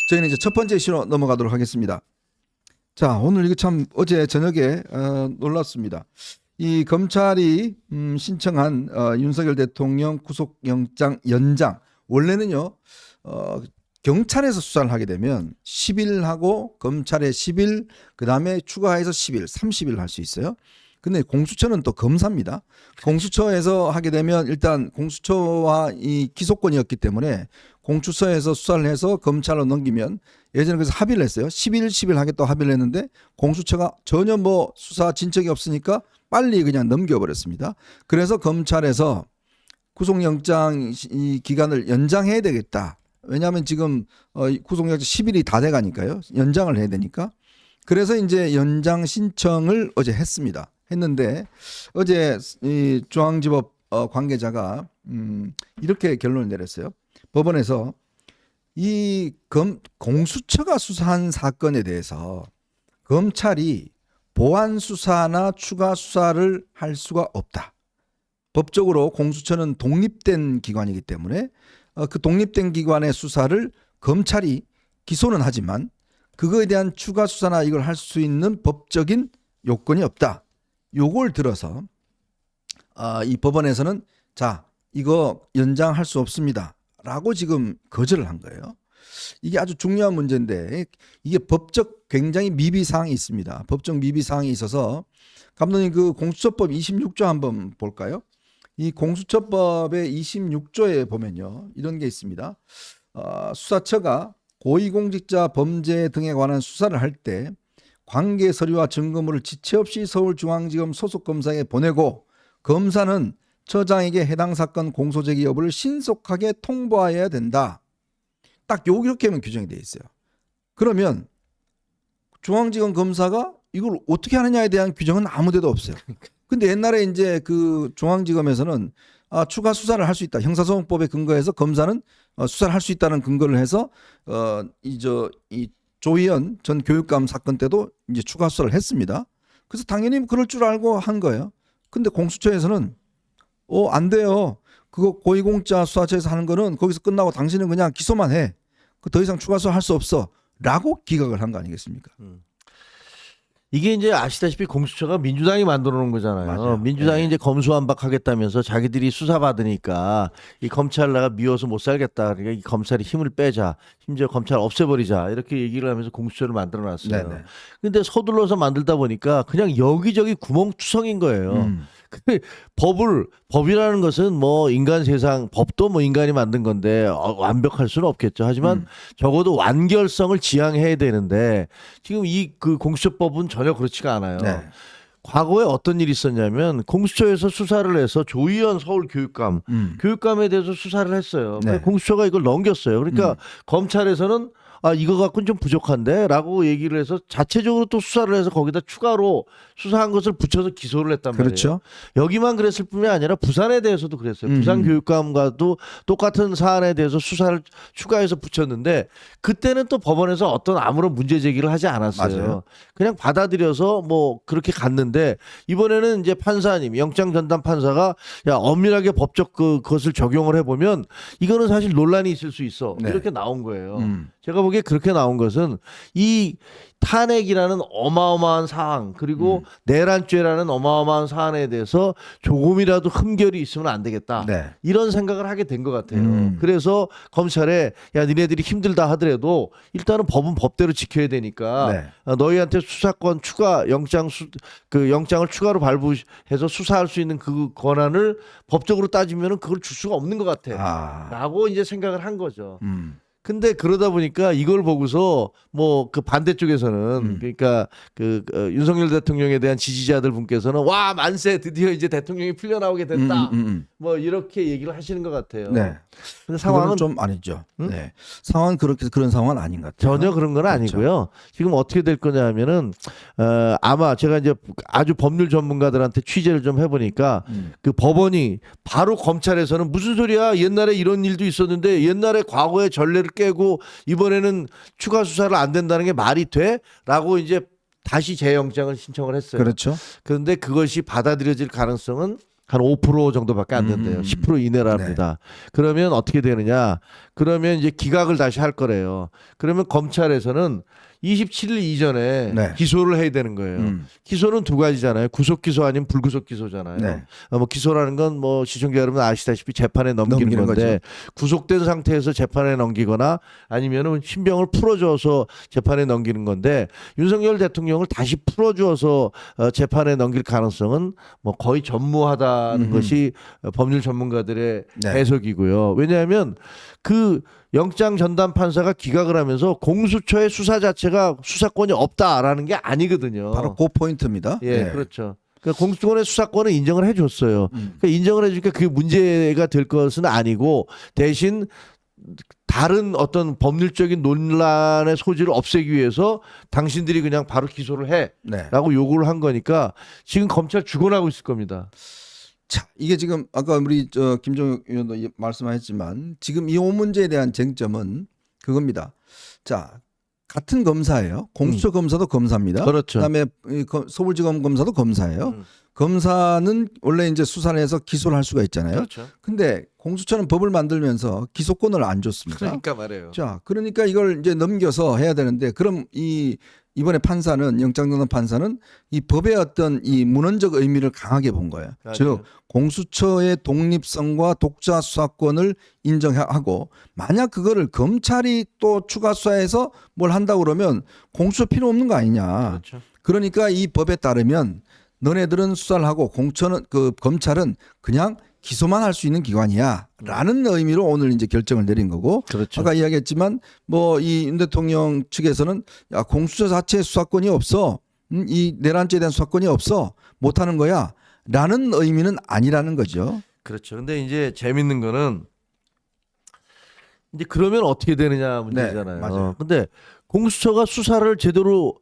저희는 이제 첫 번째 이슈로 넘어가도록 하겠습니다. 자, 오늘 이거 참 어제 저녁에 놀랐습니다. 이 검찰이 신청한 윤석열 대통령 구속영장 연장, 원래는요 경찰에서 수사를 하게 되면 10일 하고 검찰에 10일, 그다음에 추가해서 10일, 30일 할 수 있어요. 근데 공수처는 또 검사입니다. 공수처에서 하게 되면 일단 공수처와 이 기소권이었기 때문에 공수처에서 수사를 해서 검찰로 넘기면, 예전에 그래서 합의를 했어요. 10일, 10일 하겠다고 합의를 했는데 공수처가 전혀 뭐 수사 진척이 없으니까 빨리 그냥 넘겨버렸습니다. 그래서 검찰에서 구속영장 이 기간을 연장해야 되겠다. 왜냐하면 지금 구속영장 10일이 다 돼가니까요. 연장을 해야 되니까. 그래서 이제 연장 신청을 어제 했습니다. 했는데 어제 이 중앙지법 관계자가 이렇게 결론을 내렸어요. 법원에서 이 공수처가 수사한 사건에 대해서 검찰이 보완 수사나 추가 수사를 할 수가 없다. 법적으로 공수처는 독립된 기관이기 때문에 그 독립된 기관의 수사를 검찰이 기소는 하지만 그거에 대한 추가 수사나 이걸 할 수 있는 법적인 요건이 없다. 요걸 들어서 이 법원에서는 자, 이거 연장할 수 없습니다 라고 지금 거절을 한 거예요. 이게 아주 중요한 문제인데 이게 법적 굉장히 미비사항이 있습니다. 법적 미비사항이 있어서 감독님 그 공수처법 26조 한번 볼까요? 이 공수처법의 26조에 보면요 이런 게 있습니다. 수사처가 고위공직자 범죄 등에 관한 수사를 할 때 관계 서류와 증거물을 지체 없이 서울중앙지검 소속 검사에 보내고 검사는 처장에게 해당 사건 공소 제기 여부를 신속하게 통보하여야 된다. 딱 이렇게 하면 규정이 되어 있어요. 그러면 중앙지검 검사가 이걸 어떻게 하느냐에 대한 규정은 아무데도 없어요. 근데 옛날에 이제 그 중앙지검에서는 추가 수사를 할 수 있다. 형사소송법에 근거해서 검사는 수사를 할 수 있다는 근거를 해서 이 조희연 전 교육감 사건 때도 이제 추가 수사를 했습니다. 그래서 당연히 그럴 줄 알고 한 거예요. 근데 공수처에서는 안 돼요. 그거 고위공직자 수사처에서 하는 거는 거기서 끝나고 당신은 그냥 기소만 해. 더 이상 추가 수사 할 수 없어. 라고 기각을 한 거 아니겠습니까? 이게 이제 아시다시피 공수처가 민주당이 만들어 놓은 거잖아요. 맞아요. 민주당이 네. 이제 검수완박하겠다면서 자기들이 수사받으니까 이 검찰 내가 미워서 못 살겠다. 그러니까 이 검찰이 힘을 빼자. 심지어 검찰 없애버리자. 이렇게 얘기를 하면서 공수처를 만들어 놨어요. 네네. 근데 서둘러서 만들다 보니까 그냥 여기저기 구멍투성인 거예요. 근데 법이라는 것은 뭐 인간 세상, 법도 뭐 인간이 만든 건데 완벽할 수는 없겠죠. 하지만 적어도 완결성을 지향해야 되는데 지금 이 그 공수처법은 전혀 그렇지가 않아요. 네. 과거에 어떤 일이 있었냐면 공수처에서 수사를 해서 조희연 서울교육감 교육감에 대해서 수사를 했어요. 네. 공수처가 이걸 넘겼어요. 그러니까 검찰에서는 이거 갖고는 좀 부족한데 라고 얘기를 해서 자체적으로 또 수사를 해서 거기다 추가로 수사한 것을 붙여서 기소를 했단 말이에요. 그렇죠. 여기만 그랬을 뿐만 아니라 부산에 대해서도 그랬어요. 부산 교육감과도 똑같은 사안에 대해서 수사를 추가해서 붙였는데 그때는 또 법원에서 어떤 아무런 문제 제기를 하지 않았어요. 맞아요. 그냥 받아들여서 뭐 그렇게 갔는데 이번에는 이제 판사님, 영장 전담 판사가 야 엄밀하게 법적 그것을 적용을 해보면 이거는 사실 논란이 있을 수 있어. 네. 이렇게 나온 거예요. 제가 보기에 그렇게 나온 것은 이 탄핵이라는 어마어마한 사항 그리고 내란죄라는 어마어마한 사안에 대해서 조금이라도 흠결이 있으면 안 되겠다. 네. 이런 생각을 하게 된 것 같아요. 그래서 검찰에 야 니네들이 힘들다 하더라도 일단은 법은 법대로 지켜야 되니까 네. 너희한테 수사권 추가 영장을 추가로 발부해서 수사할 수 있는 그 권한을 법적으로 따지면은 그걸 줄 수가 없는 것 같아. 라고 이제 생각을 한 거죠. 근데 그러다 보니까 이걸 보고서 뭐 그 반대쪽에서는 그러니까 윤석열 대통령에 대한 지지자들 분께서는 와 만세 드디어 이제 대통령이 풀려나오게 됐다. 뭐 이렇게 얘기를 하시는 것 같아요. 네. 근데 상황은 좀 아니죠. 네. 상황은 그런 상황은 아닌 것 같아요. 전혀 그런 건 그렇죠. 아니고요. 지금 어떻게 될 거냐면은 아마 제가 이제 아주 법률 전문가들한테 취재를 좀 해보니까 그 법원이 바로 검찰에서는 무슨 소리야 옛날에 이런 일도 있었는데 옛날에 과거의 전례를 깨고 이번에는 추가 수사를 안 된다는 게 말이 돼? 라고 이제 다시 재영장을 신청을 했어요. 그렇죠. 그런데 그것이 받아들여질 가능성은 한 5% 정도밖에 안 된대요. 10% 이내랍니다. 그러면 어떻게 되느냐? 그러면 이제 기각을 다시 할 거래요. 그러면 검찰에서는 27일 이전에 네. 기소를 해야 되는 거예요. 기소는 두 가지잖아요. 구속 기소 아니면 불구속 기소잖아요. 네. 뭐 기소라는 건 뭐 시청자 여러분 아시다시피 재판에 넘기는 건데 거죠. 구속된 상태에서 재판에 넘기거나 아니면은 신병을 풀어줘서 재판에 넘기는 건데 윤석열 대통령을 다시 풀어줘서 재판에 넘길 가능성은 뭐 거의 전무하다는 것이 법률 전문가들의 네. 해석이고요. 왜냐하면 그 영장 전담 판사가 기각을 하면서 공수처의 수사 자체가 수사권이 없다라는 게 아니거든요. 바로 그 포인트입니다. 예, 네. 그렇죠. 그러니까 공수권의 수사권을 인정을 해줬어요. 그러니까 인정을 해주니까 그게 문제가 될 것은 아니고 대신 다른 어떤 법률적인 논란의 소지를 없애기 위해서 당신들이 그냥 바로 기소를 해라고 네. 요구를 한 거니까 지금 검찰 주곤하고 있을 겁니다. 자, 이게 지금 아까 우리 김종혁 의원도 말씀하셨지만 지금 이 문제에 대한 쟁점은 그겁니다. 자, 같은 검사예요. 공수처 검사도 검사입니다. 그렇죠. 그다음에 서울지검 검사도 검사예요. 검사는 원래 이제 수사를 해서 기소를 할 수가 있잖아요. 그렇죠. 근데 공수처는 법을 만들면서 기소권을 안 줬습니다. 그러니까 말이에요. 자, 그러니까 이걸 이제 넘겨서 해야 되는데 그럼 이번에 판사는 영장전담 판사는 이 법의 어떤 이 문헌적 의미를 강하게 본 거예요. 맞아요. 즉 공수처의 독립성과 독자 수사권을 인정하고 만약 그거를 검찰이 또 추가 수사해서 뭘 한다고 그러면 공수처 필요 없는 거 아니냐. 그렇죠. 그러니까 이 법에 따르면 너네들은 수사를 하고 검찰은 그냥 기소만 할 수 있는 기관이야라는 의미로 오늘 이제 결정을 내린 거고. 그렇죠. 아까 이야기했지만 뭐 이 윤 대통령 측에서는 야 공수처 자체의 수사권이 없어, 이 내란죄에 대한 수사권이 없어, 못하는 거야라는 의미는 아니라는 거죠. 그렇죠. 근데 이제 재밌는 거는 이제 그러면 어떻게 되느냐 문제잖아요. 네, 맞아요. 근데 공수처가 수사를 제대로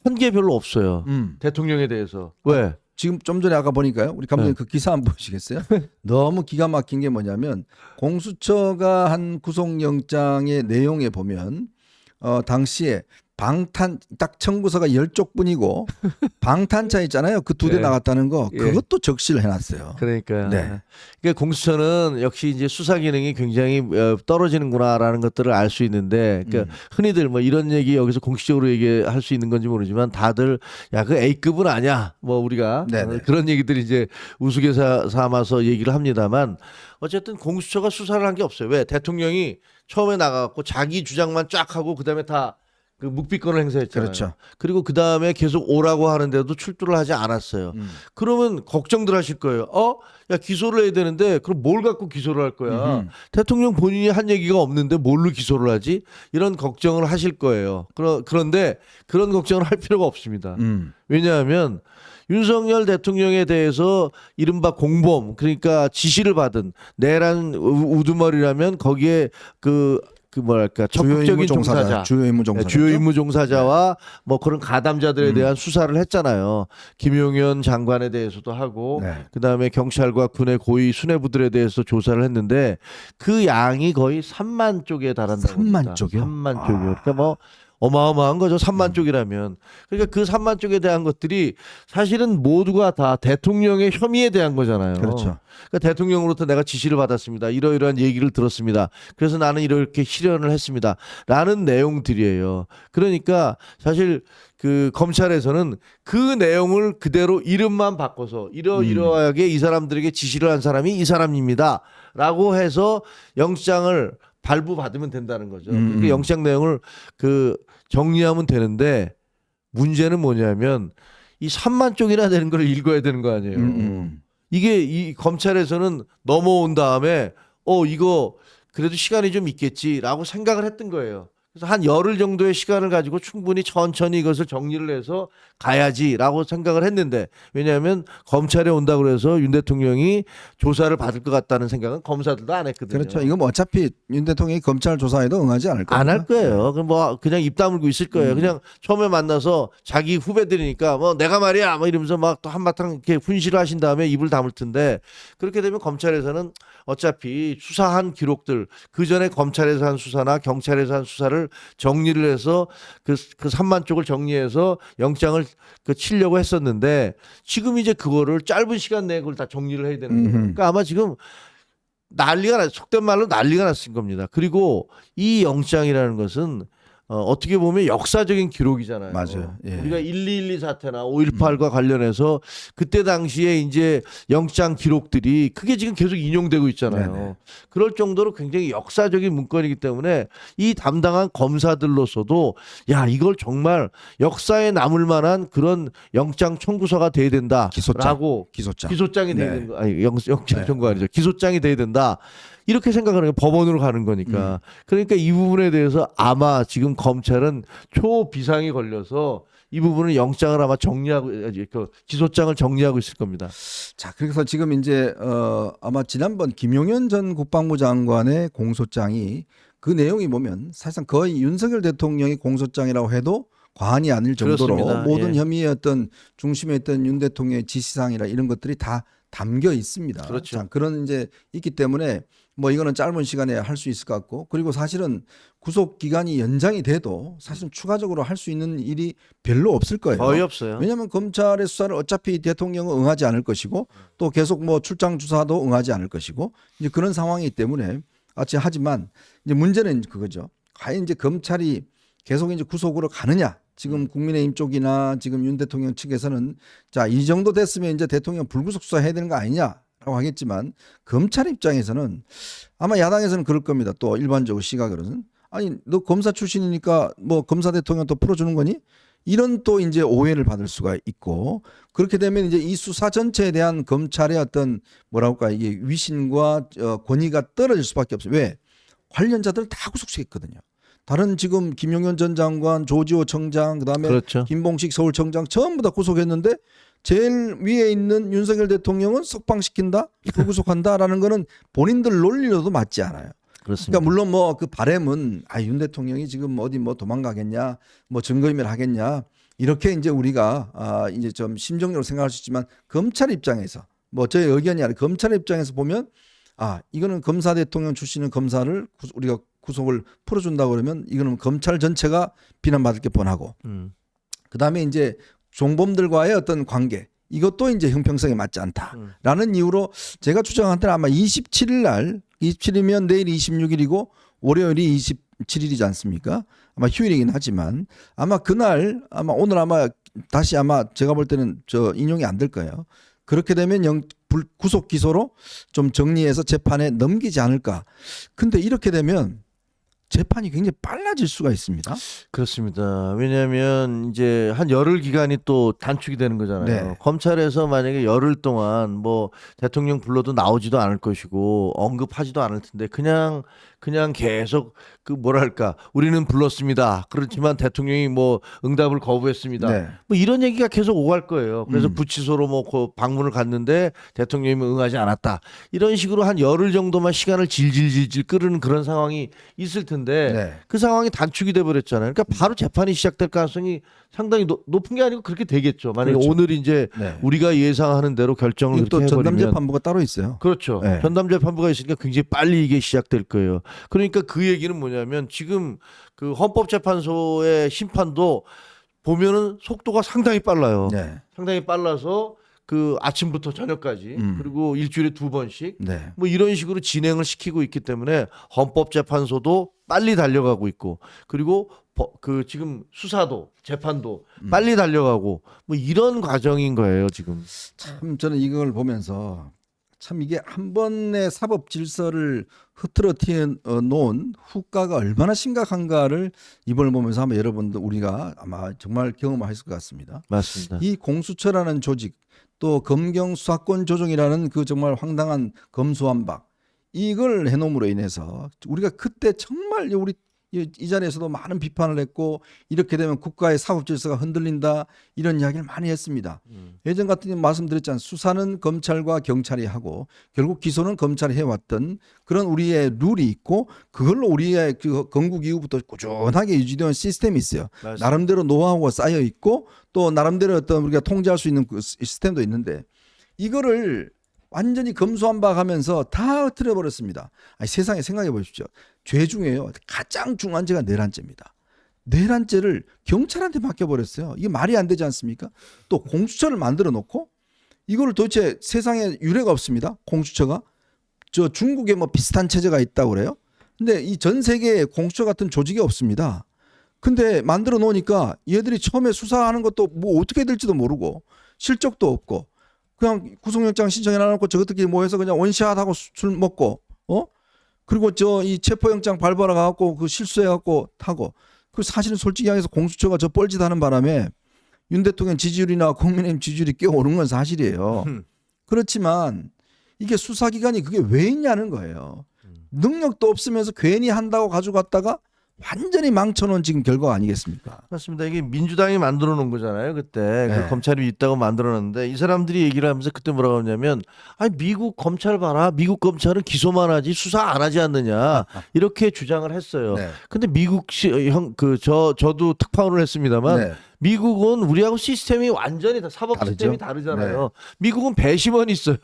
한 게 별로 없어요. 대통령에 대해서. 왜? 지금 좀 전에 아까 보니까요. 우리 감독님 네. 그 기사 한번 보시겠어요? 너무 기가 막힌 게 뭐냐면 공수처가 한 구속영장의 내용에 보면 당시에 방탄 딱 청구서가 10쪽뿐이고 방탄차 있잖아요. 그 2대 예. 나갔다는 거 예. 그것도 적시를 해놨어요. 그러니까. 네. 그러니까 공수처는 역시 이제 수사 기능이 굉장히 떨어지는구나라는 것들을 알 수 있는데, 그러니까 흔히들 뭐 이런 얘기 여기서 공식적으로 얘기할 수 있는 건지 모르지만 다들 야 그 A급은 아니야. 뭐 우리가 네네. 그런 얘기들이 이제 우스갯 삼아서 얘기를 합니다만 어쨌든 공수처가 수사를 한 게 없어요. 왜? 대통령이 처음에 나가고 자기 주장만 쫙 하고 그다음에 다 그 묵비권을 행사했잖아요. 그렇죠. 그리고 그 다음에 계속 오라고 하는데도 출두를 하지 않았어요. 그러면 걱정들 하실 거예요. 야 기소를 해야 되는데 그럼 뭘 갖고 기소를 할 거야? 대통령 본인이 한 얘기가 없는데 뭘로 기소를 하지? 이런 걱정을 하실 거예요. 그런데 그런 걱정을 할 필요가 없습니다. 왜냐하면 윤석열 대통령에 대해서 이른바 공범, 그러니까 지시를 받은 내란 우두머리라면 거기에 그 뭐랄까 적극적인 종사자, 주요 임무 종사자, 주요 임무 종사자와 뭐 그런 가담자들에 대한 수사를 했잖아요. 김용현 장관에 대해서도 하고, 네. 그다음에 경찰과 군의 고위 수뇌부들에 대해서 조사를 했는데 그 양이 거의 3만 쪽에 달한다고 3만 합니다. 쪽이요? 3만 쪽이요. 그러니까 뭐 어마어마한 거죠. 3만 쪽이라면. 그러니까 그 3만 쪽에 대한 것들이 사실은 모두가 다 대통령의 혐의에 대한 거잖아요. 그렇죠. 그러니까 대통령으로부터 내가 지시를 받았습니다. 이러이러한 얘기를 들었습니다. 그래서 나는 이렇게 실현을 했습니다. 라는 내용들이에요. 그러니까 사실 그 검찰에서는 그 내용을 그대로 이름만 바꿔서 이러이러하게 이 사람들에게 지시를 한 사람이 이 사람입니다. 라고 해서 영장을 발부받으면 된다는 거죠. 그 영장 내용을 그 정리하면 되는데 문제는 뭐냐면 이 3만 쪽이나 되는 걸 읽어야 되는 거 아니에요. 이게 이 검찰에서는 넘어온 다음에 이거 그래도 시간이 좀 있겠지라고 생각을 했던 거예요. 그래서 한 열흘 정도의 시간을 가지고 충분히 천천히 이것을 정리를 해서 가야지라고 생각을 했는데, 왜냐하면 검찰에 온다 그래서 윤 대통령이 조사를 받을 것 같다는 생각은 검사들도 안 했거든요. 그렇죠. 이거 뭐 어차피 윤 대통령이 검찰 조사에도 응하지 않을 거예요. 안 할 거예요. 그럼 뭐 그냥 입 다물고 있을 거예요. 그냥 처음에 만나서 자기 후배들이니까 뭐 내가 말이야 뭐 이러면서 막 또 한바탕 이렇게 훈시를 하신 다음에 입을 다물 텐데, 그렇게 되면 검찰에서는 어차피 수사한 기록들, 그 전에 검찰에서 한 수사나 경찰에서 한 수사를 정리를 해서 그 3만 쪽을 정리해서 영장을 치려고 했었는데, 지금 이제 그거를 짧은 시간 내에 그걸 다 정리를 해야 되는 거예요. 그러니까 아마 지금 속된 말로 난리가 났을 겁니다. 그리고 이 영장이라는 것은 어떻게 보면 역사적인 기록이잖아요. 맞아요. 예. 우리가 1212 사태나 5.18과 관련해서 그때 당시에 이제 영장 기록들이 그게 지금 계속 인용되고 있잖아요. 네네. 그럴 정도로 굉장히 역사적인 문건이기 때문에 이 담당한 검사들로서도 야, 이걸 정말 역사에 남을 만한 그런 영장 청구서가 돼야 된다라고 기소장이 돼야 되는 거 아니 영장 청구 아니죠. 기소장이 돼야 된다. 이렇게 생각하는 게 법원으로 가는 거니까. 그러니까 이 부분에 대해서 아마 지금 검찰은 초비상이 걸려서 이 부분은 영장을 아마 기소장을 정리하고 있을 겁니다. 자, 그래서 지금 이제 아마 지난번 김용현 전 국방부 장관의 공소장이 그 내용이 보면 사실상 거의 윤석열 대통령의 공소장이라고 해도 과언이 아닐 정도로 그렇습니다. 모든 예. 혐의의 어떤 중심에 있던 윤 대통령의 지시사항이나 이런 것들이 다 담겨 있습니다. 그렇죠. 자, 그런 이제 있기 때문에 뭐 이거는 짧은 시간에 할 수 있을 것 같고, 그리고 사실은 구속 기간이 연장이 돼도 사실은 추가적으로 할 수 있는 일이 별로 없을 거예요. 거의 없어요. 왜냐하면 검찰의 수사를 어차피 대통령은 응하지 않을 것이고 또 계속 뭐 출장 주사도 응하지 않을 것이고 이제 그런 상황이기 때문에 하지만 이제 문제는 그거죠. 과연 이제 검찰이 계속 이제 구속으로 가느냐? 지금 국민의힘 쪽이나 지금 윤 대통령 측에서는 자, 이 정도 됐으면 이제 대통령 불구속 수사해야 되는 거 아니냐라고 하겠지만 검찰 입장에서는 아마 야당에서는 그럴 겁니다. 또 일반적으로 시각으로는 아니 너 검사 출신이니까 뭐 검사 대통령 또 풀어주는 거니? 이런 또 이제 오해를 받을 수가 있고 그렇게 되면 이제 이 수사 전체에 대한 검찰의 어떤 뭐랄까 이게 위신과 권위가 떨어질 수밖에 없어요. 왜? 관련자들 다 구속시켰거든요. 다른 지금 김용현 전 장관, 조지호 청장, 그다음에 그렇죠. 김봉식 서울청장 전부 다 구속했는데 제일 위에 있는 윤석열 대통령은 석방시킨다, 불구속한다라는 거는 본인들 논리로도 맞지 않아요. 그렇습니다. 그러니까 물론 뭐 그 바람은 윤 대통령이 지금 어디 뭐 도망가겠냐, 뭐 증거인멸 하겠냐 이렇게 이제 우리가 이제 좀 심정적으로 생각할 수 있지만 검찰 입장에서 뭐 저의 의견이 아니라 검찰 입장에서 보면 이거는 검사 대통령 출신의 검사를 우리가 구속을 풀어준다 그러면 이거는 검찰 전체가 비난받을 게 뻔하고 그다음에 이제 종범들과의 어떤 관계 이것도 이제 형평성에 맞지 않다라는 이유로 제가 추정한 때는 아마 27일 날 27이면 내일이 26일이고 월요일이 27일이지 않습니까? 아마 휴일이긴 하지만 아마 그날 아마 오늘 아마 다시 아마 제가 볼 때는 인용이 안 될 거예요. 그렇게 되면 구속 기소로 좀 정리해서 재판에 넘기지 않을까. 근데 이렇게 되면 재판이 굉장히 빨라질 수가 있습니다. 그렇습니다. 왜냐하면 이제 한 열흘 기간이 또 단축이 되는 거잖아요. 네. 검찰에서 만약에 열흘 동안 뭐 대통령 불러도 나오지도 않을 것이고 언급하지도 않을 텐데 그냥 계속 그 뭐랄까 우리는 불렀습니다. 그렇지만 대통령이 뭐 응답을 거부했습니다. 네. 뭐 이런 얘기가 계속 오갈 거예요. 그래서 구치소로 뭐 방문을 갔는데 대통령이 응하지 않았다. 이런 식으로 한 열흘 정도만 시간을 질질 끄르는 그런 상황이 있을 텐데 네. 그 상황이 단축이 돼 버렸잖아요. 그러니까 바로 재판이 시작될 가능성이 상당히 높은 게 아니고 그렇게 되겠죠. 만약에 그렇죠. 오늘 이제 네. 우리가 예상하는 대로 결정을 또 그렇게 해버리면 전담재판부가 따로 있어요. 그렇죠. 네. 전담재판부가 있으니까 굉장히 빨리 이게 시작될 거예요. 그러니까 그 얘기는 뭐냐면 지금 그 헌법재판소의 심판도 보면은 속도가 상당히 빨라요. 네. 상당히 빨라서 그 아침부터 저녁까지 그리고 일주일에 2번씩 네. 뭐 이런 식으로 진행을 시키고 있기 때문에 헌법재판소도 빨리 달려가고 있고 그리고 그 지금 수사도 재판도 빨리 달려가고 뭐 이런 과정인 거예요 지금. 참 저는 이걸 보면서 참 이게 한 번의 사법 질서를 흐트러뜨려 놓은 후과가 얼마나 심각한가를 이번을 보면서 한번 여러분들 우리가 아마 정말 경험하실 것 같습니다. 맞습니다. 이 공수처라는 조직 또 검경 수사권 조정이라는 그 정말 황당한 검수완박 이걸 해놓음으로 인해서 우리가 그때 정말 우리 이 자리에서도 많은 비판을 했고 이렇게 되면 국가의 사법 질서가 흔들린다 이런 이야기를 많이 했습니다. 예전 같은 말씀드렸잖아요. 수사는 검찰과 경찰이 하고 결국 기소는 검찰이 해왔던 그런 우리의 룰이 있고 그걸로 우리의 그 건국 이후부터 꾸준하게 유지되는 시스템이 있어요. 맞습니다. 나름대로 노하우가 쌓여 있고 또 나름대로 어떤 우리가 통제할 수 있는 그 시스템도 있는데 이거를 완전히 검수완박하면서 다 흐트려버렸습니다. 세상에 생각해 보십시오. 죄 중에요. 가장 중요한 죄가 내란죄입니다. 내란죄를 경찰한테 맡겨버렸어요. 이게 말이 안 되지 않습니까? 또 공수처를 만들어 놓고 이거를 도대체 세상에 유례가 없습니다. 공수처가 저 중국에 뭐 비슷한 체제가 있다고 그래요. 근데 이 전 세계에 공수처 같은 조직이 없습니다. 근데 만들어 놓으니까 얘들이 처음에 수사하는 것도 뭐 어떻게 될지도 모르고 실적도 없고 그냥 구속영장 신청해 놔놓고 저것들끼리 모여서 그냥 원샷하고 술 먹고 그리고 저 이 체포영장 발부하러 가갖고 그 실수해갖고 타고 그 사실은 솔직히 얘기해서 공수처가 저 뻘짓하는 바람에 윤 대통령 지지율이나 국민의힘 지지율이 꽤 오른 건 사실이에요. 그렇지만 이게 수사기관이 그게 왜 있냐는 거예요. 능력도 없으면서 괜히 한다고 가져갔다가 완전히 망쳐놓은 지금 결과 아니겠습니까? 맞습니다. 이게 민주당이 만들어 놓은 거잖아요. 그때 네. 그 검찰이 있다고 만들어 놨는데 이 사람들이 얘기를 하면서 그때 뭐라고 하냐면 아니 미국 검찰 봐라. 미국 검찰은 기소만 하지 수사 안 하지 않느냐. 이렇게 주장을 했어요. 네. 근데 미국 저도 특파원을 했습니다만 네. 미국은 우리하고 시스템이 완전히 다 사법 다르죠? 시스템이 다르잖아요. 네. 미국은 배심원이 있어요.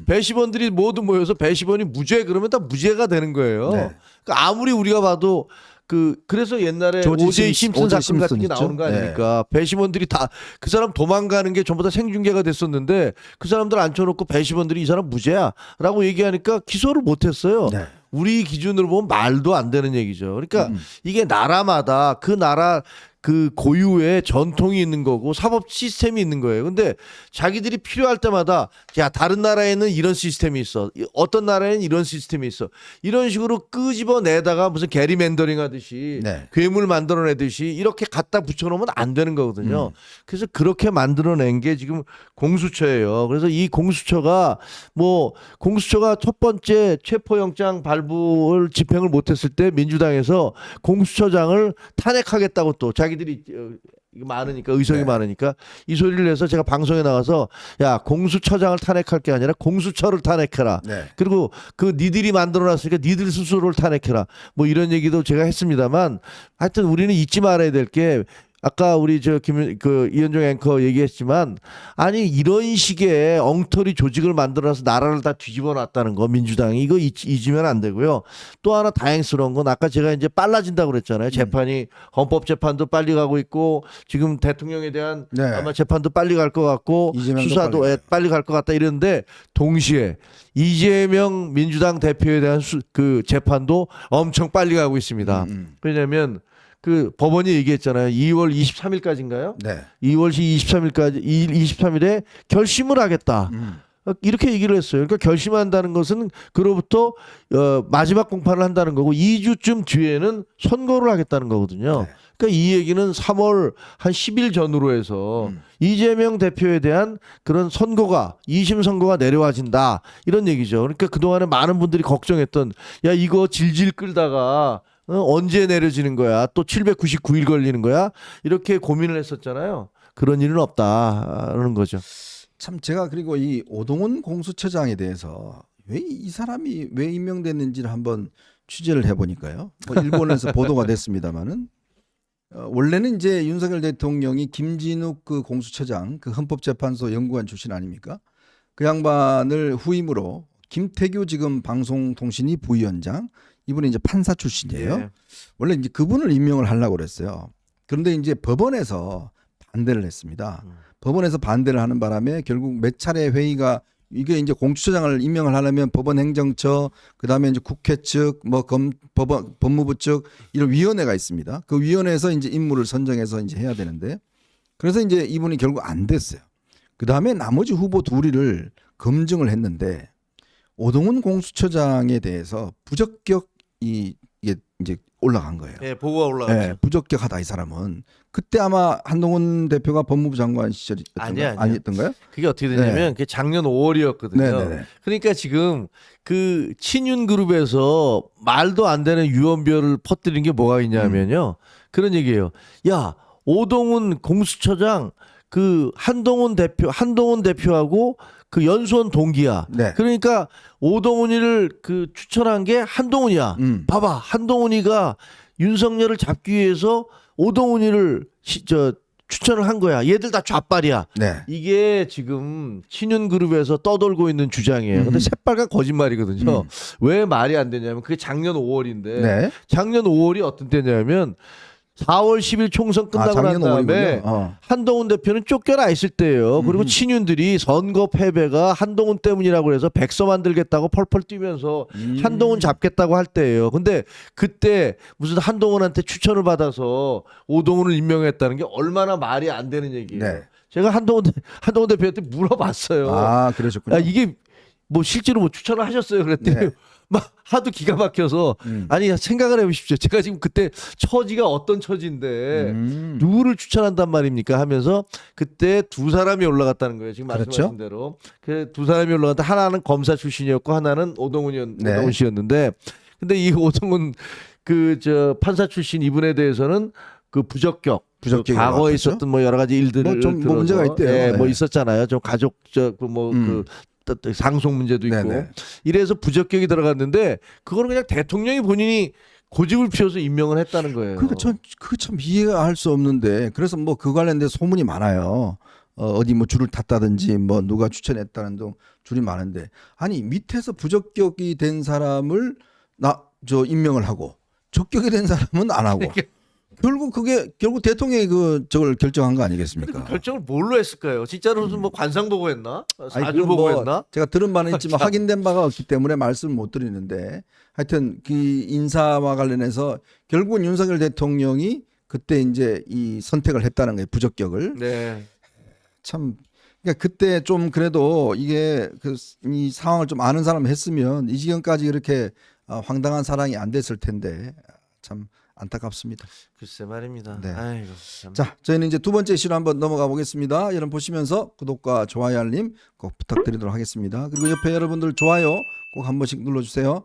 배심원들이 모두 모여서 배심원이 무죄 그러면 다 무죄가 되는 거예요. 네. 그러니까 아무리 우리가 봐도 그래서 옛날에 오제이 심슨 사건 같은 게 나오는 거 아닙니까? 네. 배심원들이 다 그 사람 도망가는 게 전부 다 생중계가 됐었는데 그 사람들 앉혀놓고 배심원들이 이 사람 무죄야라고 얘기하니까 기소를 못했어요. 네. 우리 기준으로 보면 말도 안 되는 얘기죠. 그러니까 이게 나라마다 그 나라 그 고유의 전통이 있는 거고 사법 시스템이 있는 거예요. 근데 자기들이 필요할 때마다 야 다른 나라에는 이런 시스템이 있어. 어떤 나라에는 이런 시스템이 있어. 이런 식으로 끄집어내다가 무슨 게리맨더링 하듯이 네. 괴물 만들어내듯이 이렇게 갖다 붙여놓으면 안 되는 거거든요. 그래서 그렇게 만들어낸 게 지금 공수처예요. 그래서 이 공수처가 첫 번째 체포영장 발부를 집행을 못했을 때 민주당에서 공수처장을 탄핵하겠다고 또 자기들이 많으니까 의석이 네. 많으니까 이 소리를 해서 제가 방송에 나가서 야 공수처장을 탄핵할 게 아니라 공수처를 탄핵해라. 네. 그리고 그 니들이 만들어놨으니까 니들 스스로를 탄핵해라. 뭐 이런 얘기도 제가 했습니다만 하여튼 우리는 잊지 말아야 될 게 아까 우리 이현종 앵커 얘기했지만 아니 이런 식의 엉터리 조직을 만들어서 나라를 다 뒤집어 놨다는 거 민주당이 이거 잊으면 안 되고요. 또 하나 다행스러운 건 아까 제가 이제 빨라진다고 그랬잖아요. 재판이 헌법재판도 빨리 가고 있고 지금 대통령에 대한 네. 아마 재판도 빨리 갈 것 같고 이재명도 수사도 빨리 갈 것 같다 이랬는데 동시에 이재명 민주당 대표에 대한 그 재판도 엄청 빨리 가고 있습니다. 왜냐하면 그 법원이 얘기했잖아요. 2월 23일까지인가요? 네. 2월 23일에 결심을 하겠다. 이렇게 얘기를 했어요. 그러니까 결심한다는 것은 그로부터 마지막 공판을 한다는 거고 2주쯤 뒤에는 선고를 하겠다는 거거든요. 네. 그러니까 이 얘기는 3월 한 10일 전후로 해서 이재명 대표에 대한 그런 선고가 2심 선고가 내려와진다. 이런 얘기죠. 그러니까 그동안에 많은 분들이 걱정했던 야 이거 질질 끌다가 언제 내려지는 거야? 또 799일 걸리는 거야? 이렇게 고민을 했었잖아요. 그런 일은 없다는 거죠. 참 제가 그리고 이 오동훈 공수처장에 대해서 왜 이 사람이 왜 임명됐는지를 한번 취재를 해보니까요. 뭐 일본에서 보도가 됐습니다만은 원래는 이제 윤석열 대통령이 김진욱 그 공수처장 그 헌법재판소 연구관 출신 아닙니까? 그 양반을 후임으로 김태규 지금 방송통신위 부위원장 이분이 이제 판사 출신이에요. 네. 원래 이제 그분을 임명을 하려고 그랬어요. 그런데 이제 법원에서 반대를 했습니다. 법원에서 반대를 하는 바람에 결국 몇 차례 회의가 이게 이제 공수처장을 임명을 하려면 법원 행정처 그다음에 이제 국회 측 뭐 법무부 측 이런 위원회가 있습니다. 그 위원회에서 이제 인물을 선정해서 이제 해야 되는데 그래서 이제 이분이 결국 안 됐어요. 그다음에 나머지 후보 둘을 검증을 했는데 오동훈 공수처장에 대해서 부적격 이게 이제 올라간 거예요. 네, 보고가 올라갔죠. 네, 부적격하다 이 사람은. 그때 아마 한동훈 대표가 법무부 장관 시절이었던가요? 아니었던가요? 그게 어떻게 되냐면 네. 그게 작년 5월이었거든요. 네네네. 그러니까 지금 그 친윤 그룹에서 말도 안 되는 유언비어를 퍼뜨린 게 뭐가 있냐면요. 그런 얘기예요. 야, 오동훈 공수처장 그 한동훈 대표하고 그 연수원 동기야. 네. 그러니까 오동훈이를 그 추천한 게 한동훈이야. 봐봐, 한동훈이가 윤석열을 잡기 위해서 오동훈이를 추천을 한 거야. 얘들 다 좌빨이야. 네. 이게 지금 친윤 그룹에서 떠돌고 있는 주장이에요. 근데 새빨간 거짓말이거든요. 왜 말이 안 되냐면 그게 작년 5월인데 네. 작년 5월이 어떤 때냐면 4월 10일 총선 끝나고 난 작년 다음에 5월이군요. 한동훈 대표는 쫓겨나 있을 때예요. 그리고 친윤들이 선거 패배가 한동훈 때문이라고 해서 백서 만들겠다고 펄펄 뛰면서 한동훈 잡겠다고 할 때예요. 근데 그때 무슨 한동훈한테 추천을 받아서 오동훈을 임명했다는 게 얼마나 말이 안 되는 얘기예요. 네. 제가 한동훈 대표한테 물어봤어요. 아, 그러셨군요. 이게 뭐 실제로 뭐 추천을 하셨어요? 그랬더니 네. 막 하도 기가 막혀서 아니 생각을 해보십시오. 제가 지금 그때 처지가 어떤 처지인데 누구를 추천한단 말입니까? 하면서 그때 두 사람이 올라갔다는 거예요. 지금 그렇죠. 말씀하신 대로 그 두 사람이 올라갔다 하나는 검사 출신이었고 하나는 오동훈 씨였는데 근데 이 오동훈 그 저 판사 출신 이분에 대해서는 그 부적격 과거에 있었던 뭐 여러 가지 일들을 좀 뭐 문제가 있대요. 예, 뭐 네. 있었잖아요. 좀 가족 그 상속 문제도 있고 네네. 이래서 부적격이 들어갔는데 그거는 그냥 대통령이 본인이 고집을 피워서 임명을 했다는 거예요. 그러니까 전 그거 참 이해할 수 없는데 그래서 뭐 그 관련된 소문이 많아요. 어디 뭐 줄을 탔다든지 뭐 누가 추천했다는 등 줄이 많은데 아니 밑에서 부적격이 된 사람을 임명을 하고 적격이 된 사람은 안 하고 결국 대통령이 저걸 결정한 거 아니겠습니까? 그 결정을 뭘로 했을까요? 진짜로 무슨 뭐 관상 보고 했나? 아니, 사주 보고 했나? 제가 들은 바는 있지만 확인된 바가 없기 때문에 말씀을 못 드리는데 하여튼 그 인사와 관련해서 결국은 윤석열 대통령이 그때 이제 이 선택을 했다는 거예요. 부적격을. 네. 참 그러니까 그때 좀 그래도 이게 이 상황을 좀 아는 사람 했으면 이 지경까지 이렇게 황당한 사랑이 안 됐을 텐데 참 안타깝습니다. 글쎄 말입니다. 네. 아이고, 참. 자, 저희는 이제 두 번째 이슈로 한번 넘어가 보겠습니다. 여러분 보시면서 구독과 좋아요 알림 꼭 부탁드리도록 하겠습니다. 그리고 옆에 여러분들 좋아요 꼭 한 번씩 눌러주세요.